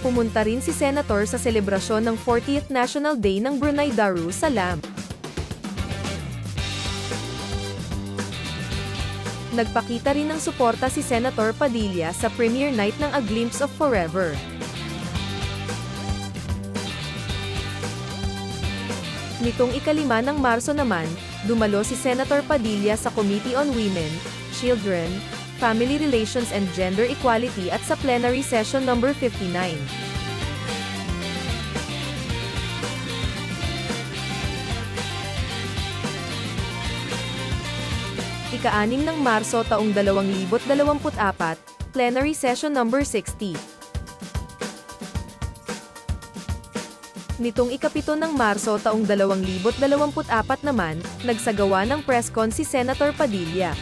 Pumunta rin si Senator sa selebrasyon ng 40th National Day ng Brunei Darussalam. Nagpakita rin ng suporta si Senator Padilla sa premiere night ng A Glimpse of Forever. Nitong ika-5 ng Marso naman, dumalo si Senator Padilla sa Committee on Women, Children, Family Relations and Gender Equality at sa Plenary Session No. 59. Ika-6 ng Marso taong 2024, Plenary Session No. 60. Nitong ika-7 ng Marso taong 2024 naman, nagsagawa ng press con si Senator Padilla.